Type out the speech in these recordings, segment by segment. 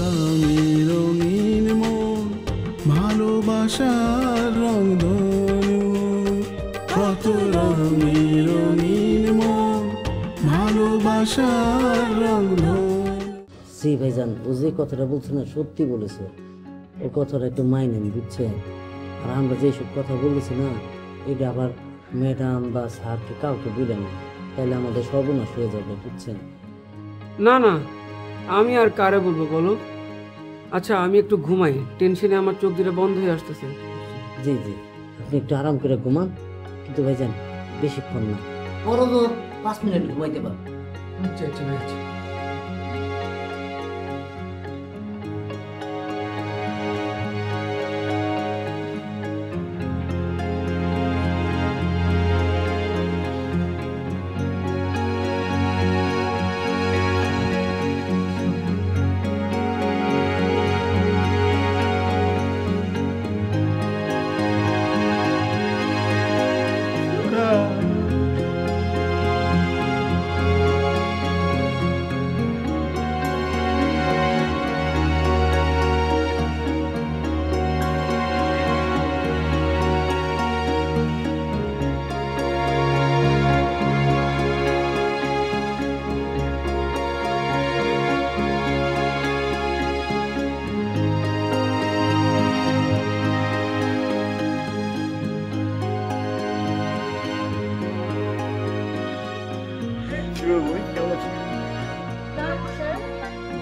রঙে রঙিন মন ভালোবাসার রংধনু, কত রঙে রঙিন মন ভালোবাসার রংধনু। জি ভাইজান, ও যে কথাটা বলছে না সত্যি বলেছে, ও কথাটা একটু মাইনেন বুঝছেন। আর আমরা যেসব কথা বলেছি না, এটা আবার ম্যাডাম বা স্যারকে কাউকে বলেন না, তাহলে আমাদের সর্বনাশ হয়ে যাবে বুঝছেন। না না, আমি আর কারে বলবো বলো। আচ্ছা আমি একটু ঘুমাই, টেনশনে আমার চোখ দুটো বন্ধ হয়ে আসতেছে। জি জি, আপনি একটু আরাম করে ঘুমান, কিন্তু ভাইজান বেশিক্ষণ না, বড় 5 মিনিট ঘুমাইতে পারবেন। আচ্ছা আচ্ছা ভাই, আচ্ছা।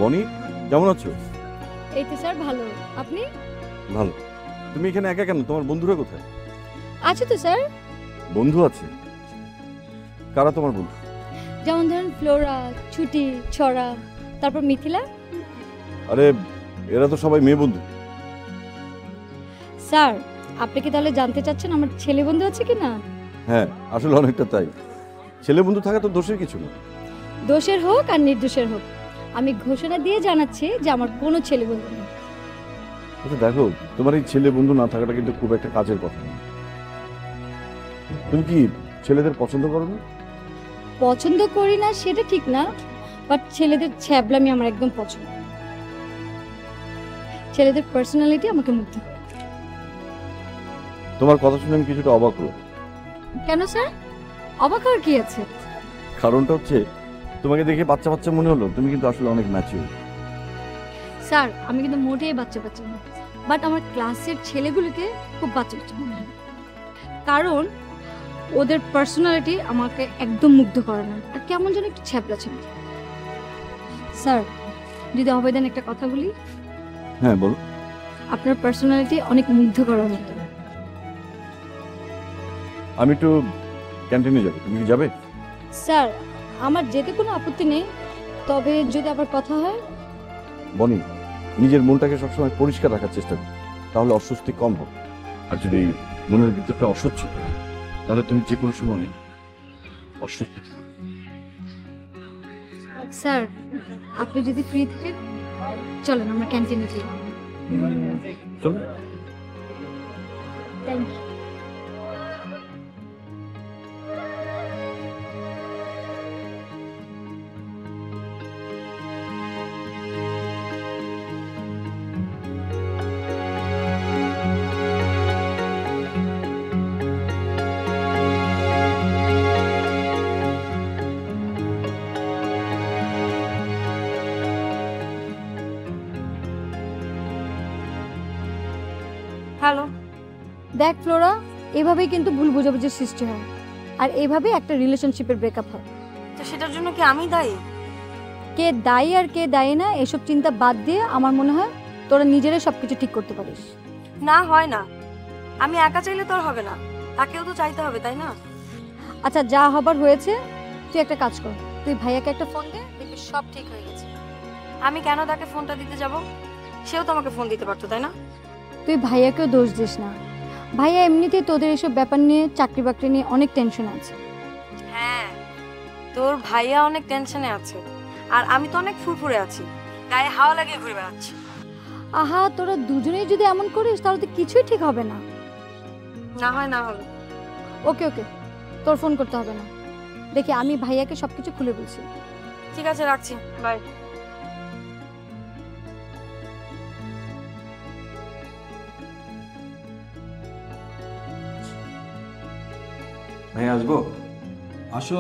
বনি, কেমন আছো? এই তো স্যার ভালো, আপনি? ভালো। তুমি এখানে একা কেন? তোমার বন্ধুরা কোথায়? আছে তো স্যার, বন্ধু আছে? কারা তোমার বন্ধু? যেমন ধরেন ফ্লোরা, ছুটি, ছড়া, তারপর মিথিলা। আরে এরা তো সবাই মেয়ে বন্ধু। স্যার আপনি কি তাহলে জানতে চাচ্ছেন আমার ছেলে বন্ধু আছে কি না? হ্যাঁ, আসলে অনেকটা তাই। ছেলে বন্ধু থাকা তো দোষের কিছু না। দোষের হোক আর নির্দোষের হোক, আমি ঘোষণা দিয়ে জানাচ্ছি যে আমার কোনো ছেলে বন্ধু নেই। আচ্ছা দেখো, তোমার এই ছেলে বন্ধু না থাকাটা কিন্তু খুব একটা কাজের কথা না। তুমি কি ছেলেদের পছন্দ করো না? পছন্দ করি না সেটা ঠিক না, বাট ছেলেদের ছ্যাবলামি আমার একদম পছন্দ। ছেলেদের পার্সোনালিটি আমাকে মুগ্ধ করে। তোমার কথা শুনে আমি কিছুটা অবাক হলো। কেন স্যার, অবাক হওয়ার কি আছে? কারণটা হচ্ছে তোমাকে দেখে বাচ্চা বাচ্চা মনে হলো, তুমি কিন্তু আসলে অনেক ম্যাচিউর। স্যার আমি কিন্তু মোটেই বাচ্চা বাচ্চা না, বাট আমার ক্লাসের ছেলেগুলোকে খুব বাচ্চা বাচ্চা মনে হয়, কারণ ওদের পার্সোনালিটি আমাকে একদম মুগ্ধ করে না, আর কেমন যেন একটু ছ্যাপলা ছ্যাপলা। স্যার যদি অবদান একটা কথা বলি। হ্যাঁ বলো। আপনার পার্সোনালিটি অনেক মুগ্ধ করার মতো। আমি একটু ক্যান্টিনে যাবো, তুমি কি যাবে? স্যার আমার যেতে কোনো আপত্তি নেই, তবে যদি আবার কথা হয়। বনি, নিজের মনটাকে সবসময় পরিষ্কার রাখার চেষ্টা করো, তাহলে অস্বস্তি কম হবে। আর যদি মনের ভিতরটা অস্বচ্ছ তাহলে তুমি যে কোনো সময় অস্বস্তি। স্যার আপনি যদি ফ্রি থাকেন চলেন আমরা ক্যান্টিনে যাই। চলো। Thank you. হ্যালো। দেখ ফ্লোরা, এভাবেই কিন্তু ভুল বোঝাবুঝির সৃষ্টি হয়, আর এইভাবে একটা রিলেশনশিপের ব্রেকআপ হয়। তো সেটার জন্য কি আমি দায়ী? কে দায়ী আর কে দায়ী না এসব চিন্তা বাদ দিয়ে আমার মনে হয় তোরা নিজেরাই সবকিছু ঠিক করতে পারিস। না হয় না, আমি একা চাইলে তো আর হবে না, তাকেও তো চাইতে হবে তাই না? আচ্ছা যা হবার হয়েছে, তুই একটা কাজ কর, তুই ভাইয়াকে একটা ফোন দে, দেখবি সব ঠিক হয়ে গেছে। আমি কেন তাকে ফোনটা দিতে যাব? সেও তো আমাকে ফোন দিতে পারতো তাই না? তুই ভাইয়াকেও দোষ দিস না, ভাইয়া এমনিতেই তোদের এসব ব্যাপার নিয়ে চাকরি বাকরি নিয়ে অনেক টেনশন আছে। হ্যাঁ, তোর ভাইয়া অনেক টেনশনে আছে, আর আমি তো অনেক ফুরফুরে আছি, গায়ে হাওয়া লাগিয়ে ঘুরে বেড়াচ্ছি। আহা তোরা দুজনেই যদি এমন করিস তাহলে তো কিছুই ঠিক হবে না। না হয় না হবে। ওকে ওকে, তোর ফোন করতে হবে না, দেখি আমি ভাইয়াকে সবকিছু খুলে বলছি। ঠিক আছে, রাখছি, বাই। ভাই আসবো? আসো।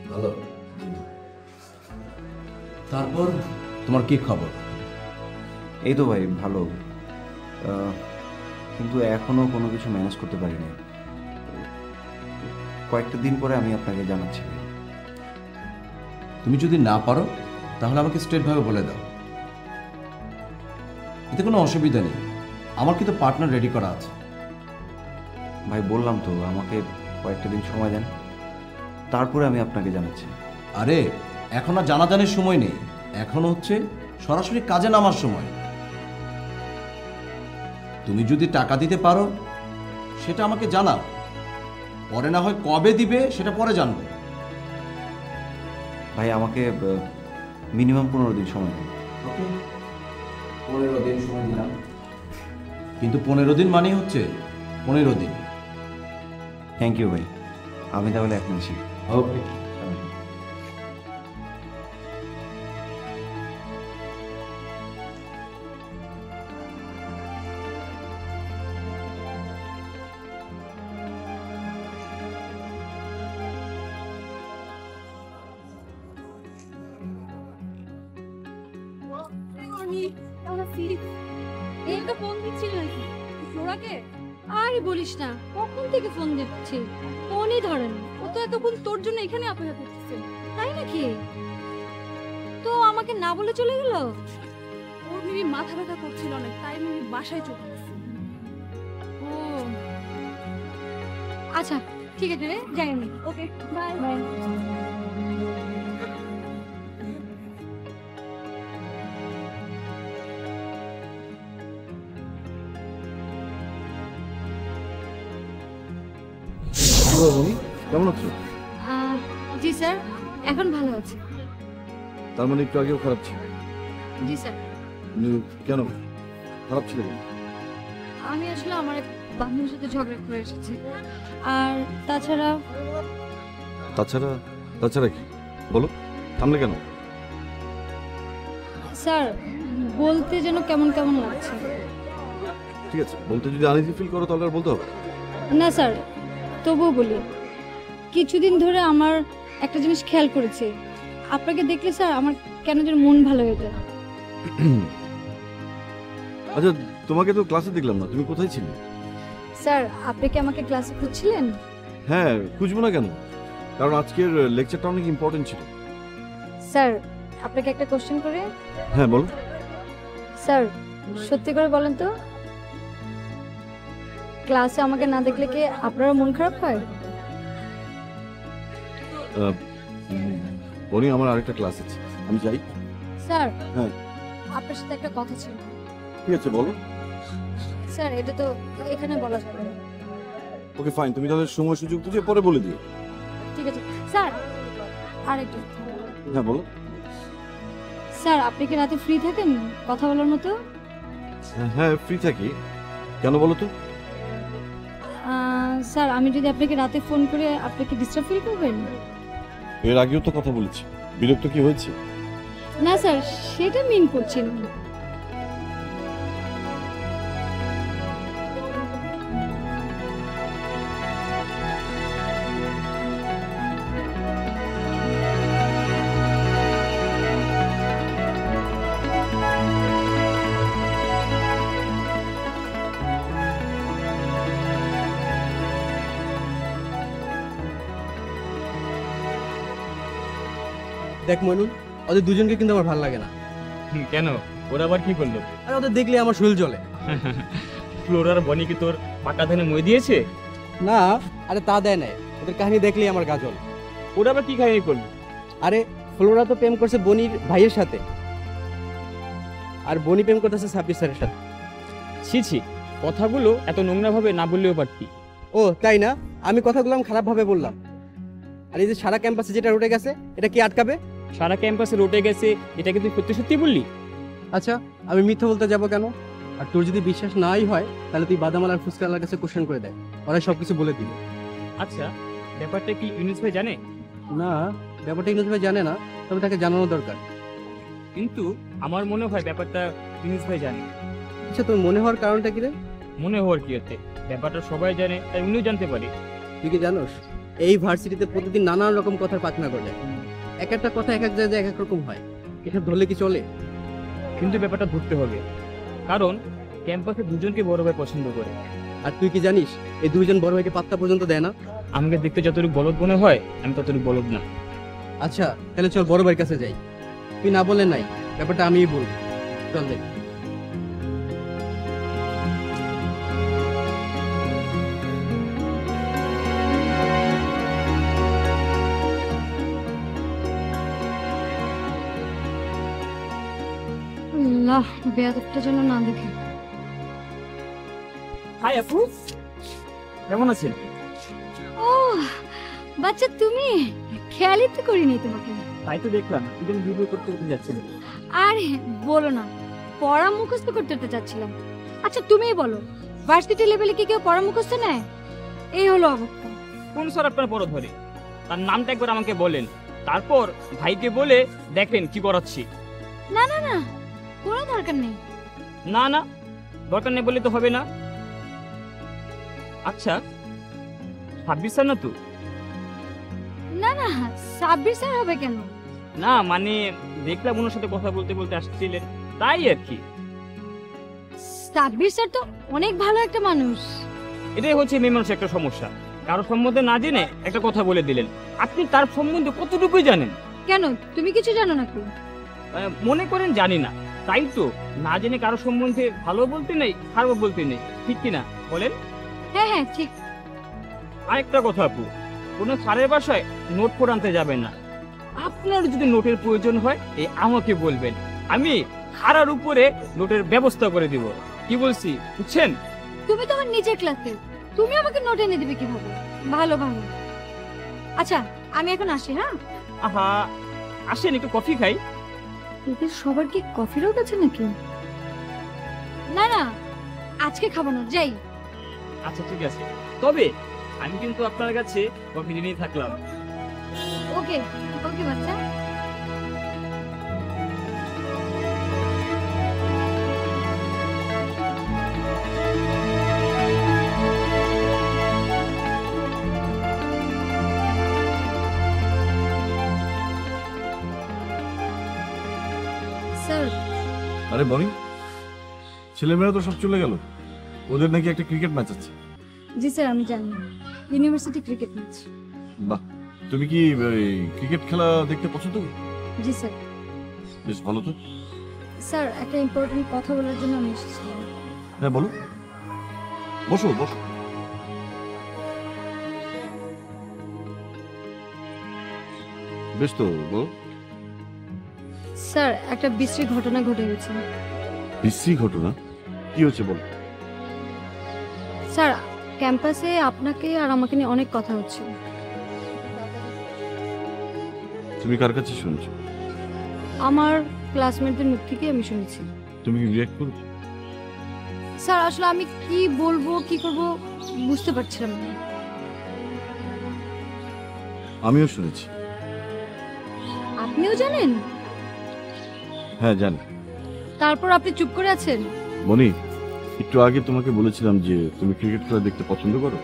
ভালো। তারপর তোমার কি খবর? এই তো ভাই ভালো, কিন্তু এখনো কোনো কিছু ম্যানেজ করতে পারিনি। কয়েকটা দিন পরে আমি আপনাকে জানাচ্ছি। তুমি যদি না পারো তাহলে আমাকে স্ট্রেটভাবে বলে দাও, এতে কোনো অসুবিধা নেই। আমার কিন্তু পার্টনার রেডি করা আছে। ভাই বললাম তো, আমাকে কয়েকটা দিন সময় দেন, তারপরে আমি আপনাকে জানাচ্ছি। আরে এখন আর জানাজানির সময় নেই, এখন হচ্ছে সরাসরি কাজে নামার সময়। তুমি যদি টাকা দিতে পারো সেটা আমাকে জানাও, পরে না হয় কবে দিবে সেটা পরে জানবো। ভাই আমাকে মিনিমাম 15 দিন সময় দেন। 15 দিন সময় দিলাম, কিন্তু 15 দিন মানে হচ্ছে 15 দিন। থ্যাংক ইউ ভাই, আমি তাহলে এখন আসি। ওকে। ফোন দিচ্ছিল নাকি ফ্লোরাকে? আরে বলিস না, কখন থেকে ফোন দিচ্ছি, ফোনই ধরেন। ও তো এতক্ষণ তোর জন্য এখানে অপেক্ষা করতেছে। তাই নাকি? তো আমাকে না বলে চলে গেল? ওর মেবি মাথা ব্যথা করছিল অনেক, তাই মেবি বাসায় চলে গেছে। ও আচ্ছা ঠিক আছে রে, যাই আমি। Okay bye bye. কেমন আছো? জি স্যার, এখন ভালো আছে। তার মানে একটু আগেও খারাপ ছিল? জি স্যার। কেন খারাপ ছিল? আমি আসলে আমার এক বান্ধবীর সাথে ঝগড়া করে এসেছি। আর তাছাড়া তাছাড়া তাছাড়া কি বলো, থামলে কেন? স্যার বলতে যেন কেমন কেমন লাগছে। ঠিক আছে, বলতে যদি আনইজি ফিল করো তাহলে আর বলতে হবে না স্যার, তবুও বলি, কিছুদিন ধরে আমার একটা জিনিস খেয়াল করেছি, আপনাকে দেখলে স্যার আমার কেন যেন মন ভালো হয়ে যায়। আচ্ছা, তোমাকে তো ক্লাসে দেখলাম না, তুমি কোথায় ছিলে? স্যার আপনি কি আমাকে ক্লাসে খুঁজছিলেন? হ্যাঁ, খুঁজবো না কেন, কারণ আজকের লেকচারটা অনেক ইম্পর্টেন্ট ছিল। স্যার আপনাকে একটা কোশ্চেন করে। হ্যাঁ বলো। স্যার সত্যি করে বলেন তো, ক্লাসে আমাকে না দেখলে কি আপনারও মন খারাপ হয়? বনি, আমার আরেকটা ক্লাস আছে, আমি যাই। স্যার হ্যাঁ আপনার সাথে একটা কথা ছিল। ঠিক আছে বলো। স্যার এটা তো এখানে বলা যাবে না। ওকে ফাইন, তুমি তাহলে সময় সুযোগ বুঝে পরে বলে দিও। ঠিক আছে স্যার। আরেকটা। হ্যাঁ বলো। স্যার আপনি কি রাতে ফ্রি থাকেন কথা বলার মতো? হ্যাঁ ফ্রি থাকি, কেন বলো তো? স্যার আমি যদি আপনাকে রাতে ফোন করে আপনি কি ডিস্টার্ব ফিল করবেন? এর আগেও তো কথা বলেছি, বিরক্ত কি হয়েছে? না স্যার, সেটা মিন করছেন। দেখ মইনুল, ওদের দুজনকে কিন্তু আমার ভালো লাগে না। কেন, ওরা আবার কি করলো? আর ওদের দেখলে আমার শরীর জ্বলে। ফ্লোরার বনি কি তোর পাকা ধানে মই দিয়েছে? না, আরে তা দেয় নাই, ওদের কাহিনী দেখলেই আমার গা জ্বলে। ওরা আবার কি কাহিনী করলো? আরে ফ্লোরা তো প্রেম করছে বনির ভাইয়ের সাথে, আর বনি প্রেম করতেছে সাব্বির স্যারের সাথে। ছি ছি, কথাগুলো এত নোংরাভাবে না বললেও পারতি। ও তাই না? আমি কথাগুলো খারাপভাবে বললাম। আর এই যে সারা ক্যাম্পাসে যেটা রটে গেছে, এটা কি আটকাবে? সারা ক্যাম্পাসে রটে গেছে, এটাকে তুই সত্যি সত্যি বললি? আচ্ছা আমি মিথ্যা বলতে যাব কেন? আর তোর যদি বিশ্বাস নাই হয় তাহলে তুই বাদামাল আর ফুসকালার কাছে কোশ্চেন করে দেয়, ওরা সবকিছু বলে দিবে। আচ্ছা, ব্যাপারটা কি ইউনুস ভাই জানে? না, ব্যাপারটা ইউনুস ভাই জানে না, তবে তাকে জানানো দরকার। কিন্তু আমার মনে হয় ব্যাপারটা প্রিন্স ভাই জানে। আচ্ছা, তোর মনে হওয়ার কারণটা কি রে? মনে হওয়ার কি হতে, ব্যাপারটা সবাই জানে, তাই উনিও জানতে পারে। তুই কি জানোস এই ভার্সিটিতে প্রতিদিন নানান রকম কথার পাখনা করে, এক একটা কথা এক এক জায়গায় এক এক রকম হয়। এসব ধরলে কি চলে? কিন্তু ব্যাপারটা ধরতে হবে, কারণ ক্যাম্পাসে দুজনকে বড় ভাই পছন্দ করে। আর তুই কি জানিস এই দুইজন বড় ভাইকে পাত্তা পর্যন্ত দেয় না? আমাকে দেখতে যতটুকু বলদ মনে হয়, আমি ততটুকু বলদ না। আচ্ছা তাহলে চল বড় ভাইয়ের কাছে যাই। তুই না বলে নাই, ব্যাপারটা আমিই বলবো। চল যাই। আল্লাহ, বেয়াদবটা যেন না দেখে। হাই আপু, কেমন আছেন? ও বাচ্চা, তুমি? খেয়ালই তো করিনি তোমাকে। তাই তো দেখলাম দুজন ভিডিও করতে যাচ্ছেন। আরে বলো না, পড়া মুখস্থ করতে চাচ্ছিলাম। আচ্ছা তুমিই বলো, ভার্সিটি লেভেলে কি কেউ পড়া মুখস্থ নেয়? এই হলো অবস্থা। কোন স্যার আপনার পড়া ধরে? তার নামটা একবার আমাকে বলেন, তারপর ভাইকে বলে দেখেন কি করাচ্ছি। না না না, কোনো দরকার নেই। না না, দরকার নেই বলে তো হবে না। আচ্ছা, 26 স্যার না তো? না না, সাব্বির স্যার হবে কেন? না মানে দেখলাম ওনার সাথে কথা বলতে বলতে আসছিলেন, তাই আর কি। সাব্বির স্যার তো অনেক ভালো একটা মানুষ। এটাই হচ্ছে মেয়ে মানুষের একটা সমস্যা, কারো সম্বন্ধে না জেনে একটা কথা বলে দিলেন। আপনি তার সম্বন্ধে কতটুকুই জানেন? কেন, তুমি কিছু জানো নাকি? মনে করেন জানি না, তাই তো না জেনে কারো সম্বন্ধে ভালো বলতে নেই, খারাপ বলতে নেই, ঠিক কিনা বলেন? হ্যাঁ হ্যাঁ ঠিক। আরেকটা কথা আপু, কোনো স্যারের বাসায় নোট ফোট আনতে যাবেন না। আপনার যদি নোটের প্রয়োজন হয় এই আমাকে বলবেন, আমি খারার উপরে নোটের ব্যবস্থা করে দিব। কি বলছি বুঝছেন? তুমি তো আমার নিজের ক্লাসে, তুমি আমাকে নোট এনে দিবে কিভাবে? ভালো ভালো। আচ্ছা আমি এখন আসি। হ্যাঁ আহা, আসেন একটু কফি খাই। এদের সবার কি কফিরও কাছে নাকি? না না, আজকে খাবো না, যাই। আচ্ছা ঠিক আছে, তবে আমি কিন্তু আপনার কাছে কফি নিয়েই থাকলাম। ওকে ওকে বাচ্চা। স্যার, আরে বনি, ছেলেমেয়েরা তো সব চলে গেল, ওদের নাকি একটা ক্রিকেট ম্যাচ আছে। জি স্যার আমি জানি, ইউনিভার্সিটি ক্রিকেট ম্যাচ। বাহ, তুমি কি ক্রিকেট খেলা দেখতে পছন্দ করো? জি স্যার। বেশ ভালো তো। স্যার একটা ইম্পর্টেন্ট কথা বলার জন্য আমি এসেছিলাম। হ্যাঁ বলো, বসো বসো। বেশ তো, বলো। স্যার একটা বিশ্রী ঘটনা ঘটে গেছে। বিশ্রী ঘটনা? কি হচ্ছে বল। স্যার ক্যাম্পাসে আপনাকে আর আমাকে নিয়ে অনেক কথা হচ্ছে। তুমি কার কাছে শুনছো? আমার ক্লাসমেটদের মুখ থেকে আমি শুনেছি। তুমি কি রিঅ্যাক্ট করেছো? স্যার আসলে আমি কি বলবো কি করব বুঝতে পারছিলাম না। আমিও শুনেছি। আপনিও জানেন? হ্যাঁ জানি। তারপর আপনি চুপ করে আছেন? মনি, একটু আগে তোমাকে বলেছিলাম যে তুমি ক্রিকেট খেলা দেখতে পছন্দ করো।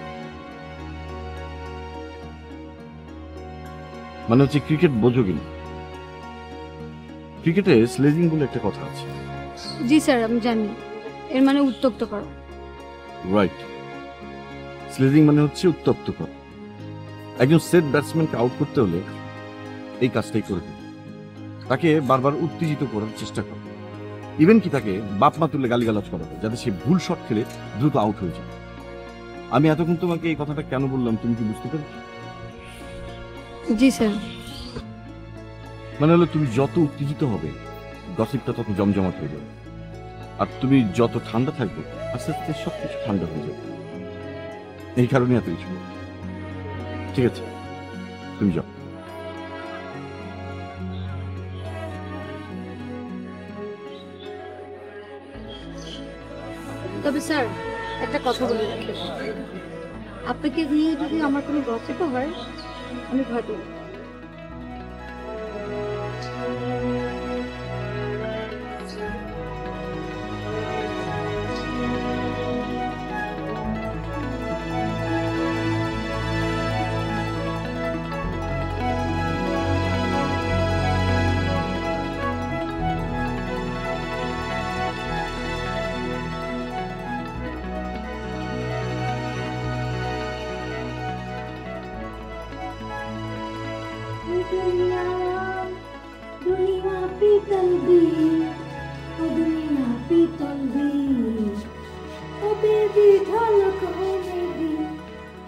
মানে হচ্ছে ক্রিকেট বোঝো কিনা। ক্রিকেটে স্লেজিং বলে একটা কথা আছে। জি স্যার আমি জানি, এর মানে উত্তপ্ত করা। রাইট, স্লেজিং মানে হচ্ছে উত্তপ্ত করা। একজন সেট ব্যাটসম্যানকে আউট করতে হলে এই কাজটাই করে দেবে, তাকে বারবার উত্তেজিত করার চেষ্টা করে, ইভেন কি তাকে বাপ মা তুলে গালিগালাজ করা হয় যাতে সে ভুল শট খেলে দ্রুত আউট হয়ে যায়। আমি এতক্ষণ তোমাকে এই কথাটা কেন বললাম তুমি কি বুঝতে পেরেছো? জি স্যার। মানে হলো তুমি যত উত্তেজিত হবে গসিপটা তত জমজমাট হয়ে যাবে, আর তুমি যত ঠান্ডা থাকবে আস্তে আস্তে সবকিছু ঠান্ডা হয়ে যাবে। এই কারণে এত কিছু। ঠিক আছে, তুমি যাও। তবে স্যার একটা কথা বলে রাখি, আপনাকে নিয়ে যদি আমার কোনো গসিপও হয় আমি ভয় পাই। दुनिया दुनिया पीतल दी ओ दुनिया पीतल दी ओ बेबी ढोलक होने दी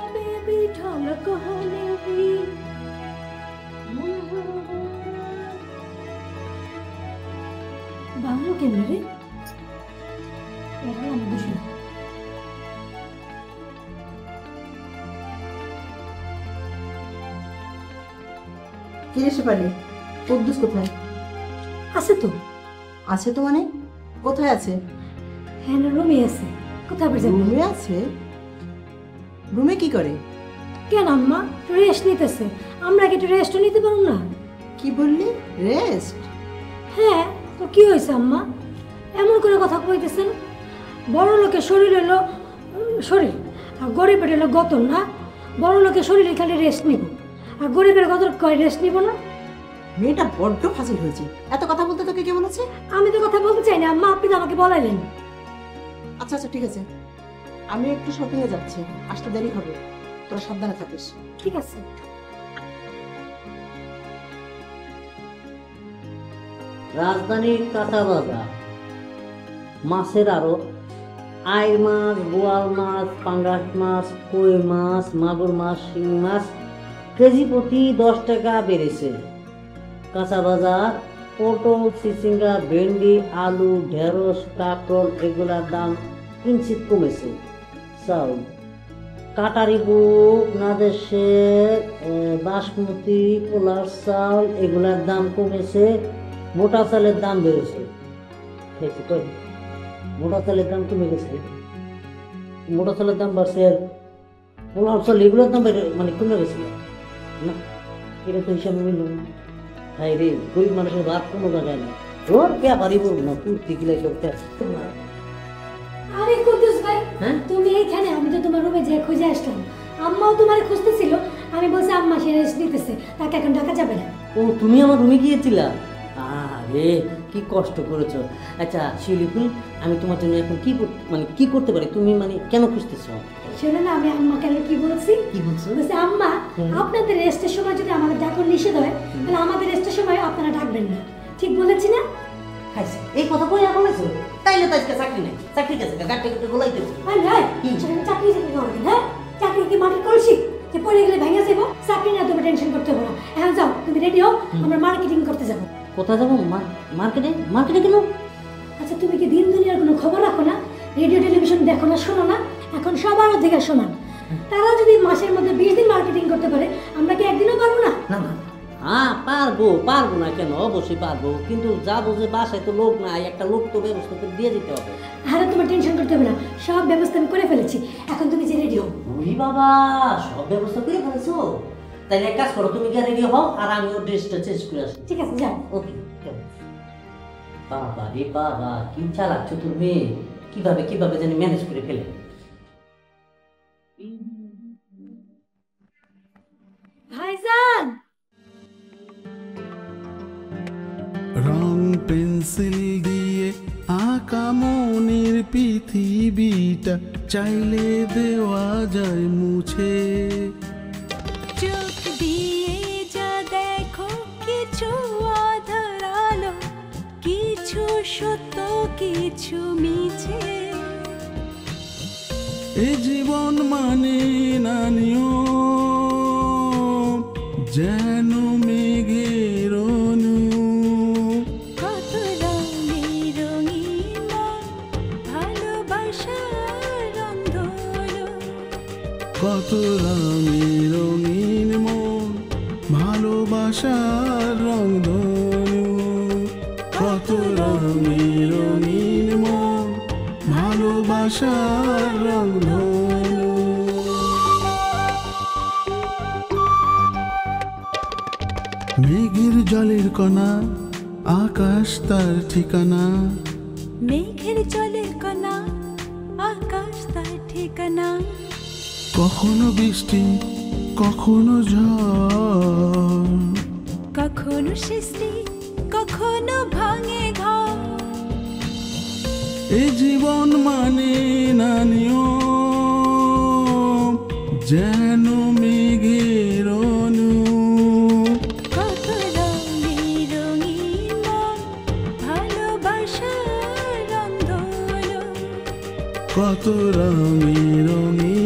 ओ बेबी ढोलक होने दी बांगलो के मेरे এটা আমি বুঝি না। কিরে শেফালি, কুদ্দুস কোথায়? আছে তো। আছে তো মানে কোথায় আছে? হ্যাঁ না, রুমে আছে। কোথায় যাবে? রুমে আছে? রুমে কি করে? কেন আম্মা, রেস্ট নিতেছে। আমরা কি একটু রেস্ট নিতে পারো না? কি বললি? রেস্ট? হ্যাঁ, তো কি হয়েছে আম্মা? এমন করে কথা কইতেছেন। বড় লোকের শরীর হলো শরীর, আর গরিবের হলো গতন না। বড় লোকের শরীরে খালি রেস্ট নিব, আর গরিবের গতন কয় রেস্ট নিব না। মেয়েটা বড্ড ফাজিল হয়েছে। এত কথা বলতে তোকে কে বলেছে? আমি তো কথা বলতে চাই না আম্মা, আপনি তো আমাকে বলাইলেন। আচ্ছা আচ্ছা ঠিক আছে, আমি একটু শপিংয়ে যাচ্ছি, আসতে দেরি হবে, তোরা সাবধানে থাকিস। ঠিক আছে। রাজধানীর কাঁচা বাজার মাছের আড়ত, আইর মাছ, বোয়াল মাছ, পাঙ্গাস মাছ, কই মাছ, মাগুর মাছ, শিং মাছ কেজি প্রতি 10 টাকা বেড়েছে। কাঁচা বাজার পটল, চিচিঙ্গা, ভেন্ডি, আলু, ঢেঁড়স, কাঁকরোল এগুলার দাম কিঞ্চিত কমেছে। চাউল কাটারি বুক, নাদেশের, বাসমতি, পোলার চাউল এগুলার দাম কমেছে। মোটা চালের দাম বেড়েছে। মোটা চালের দাম কমে গেছে, মোটা চালের দাম বাড়ছে, পোলার চাল এগুলোর দাম মানে কমে গেছে না। এটা তো হিসাবে মিলল না। তাই রে, গরিব মানুষের ভাত কোনো জায়গায় না। ওর ব্যাপারই বলবো না, কুর্তি কিলাই করতে। আরে কুদ্দুস ভাই, তুমি এইখানে? আমি তো তোমার রুমে যেয়ে খুঁজে আসলাম। আম্মাও তোমার খুঁজতেছিল। আমি বলছি আম্মা সে রেস্ট নিতেছে, তাকে এখন ডাকা যাবে না। ও, তুমি আমার রুমে গিয়েছিলা? আরে কি কষ্ট করেছো। আচ্ছা শিলিফুল, আমি তোমার জন্য এখন কি করতে পারি? তুমি মানে কেন খুঁজতেছো? শোনো না, আমি আম্মাকে কি বলছি? কি বলছো? বলছি আম্মা, আপনাদের রেস্টের সময় যদি আমাদের ডাকন নিষেধ হয়, তাহলে আমাদের রেস্টের সময় আপনারা ডাকবেন না। ঠিক বলেছি না? এই কথা কইয়া বলেছো? তাইলে তো আজকে চাকরি নাই। চাকরি গেছে, গাড়ি একটু গোলাই দেবো। চাকরি করবেন? হ্যাঁ, চাকরি কি মাটির কলসি যে পড়ে গেলে ভেঙে যাবো? চাকরি না, তুমি টেনশন করতে হবে না। এখন যাও, তুমি রেডি হও, আমরা মার্কেটিং করতে যাবো। কোথায় যাবো? মার্কেটে? মার্কেটে কেন? আচ্ছা, তুমি কি দিন দুনিয়ার কোনো খবর রাখো না? রেডিও টেলিভিশন দেখো না, শোনো না? এখন সবার অধিকার সমান। তারা যদি মাসের মধ্যে 20 দিন মার্কেটিং করতে পারে, আমরা কি একদিনও পারবো না? না না, হ্যাঁ পারবো না কেন? অবশ্যই পারবো, কিন্তু যাবো যে বাসায় তো লোক নাই, একটা লোক তো ব্যবস্থা করে দিয়ে দিতে হবে। আরে তোমার টেনশন করতে হবে না, সব ব্যবস্থা আমি করে ফেলেছি। এখন তুমি যে রেডি হও। ওই বাবা, সব ব্যবস্থা করে ফেলেছো? তাইলে এক কাজ করো, তুমি গিয়ে রেডি হও, আর আমি ওর ড্রেসটা চেঞ্জ করে আসি। ঠিক আছে, যাও। ওকে। বাবা রে বাবা, কি চালাচ্ছ তোর মেয়ে, কিভাবে জানি ম্যানেজ করে ফেলে। ভাইজান, রং পেন্সিল দিয়ে আঁকা মনের পৃথিবীটা চাইলে দেওয়া যায় মুছে। চোখ দিয়ে যা দেখো, কিছু আধার আলো, কিছু সত্য, কিছু মিছে। এ জীবন মানে না নিয়ম, যেন মেঘের অনু। কত রঙে রঙিন মন, ভালোবাসার রং ধনু। কত রঙে রঙিন মন, ভালোবাসার রং ধনু। কত রঙে রঙিন মন, ভালোবাসার রং ধনু। মেঘের জলের কণা, আকাশ তার ঠিকানা। মেঘের জলের কণা, আকাশ তার ঠিকানা। কখনো বৃষ্টি, কখনো ঝড়, কখনো সৃষ্টি, কখনো ভাঙে ঘর। এ জীবন মানে না নিয়ম, যেন মেঘের অনু। কত কত রঙে রঙে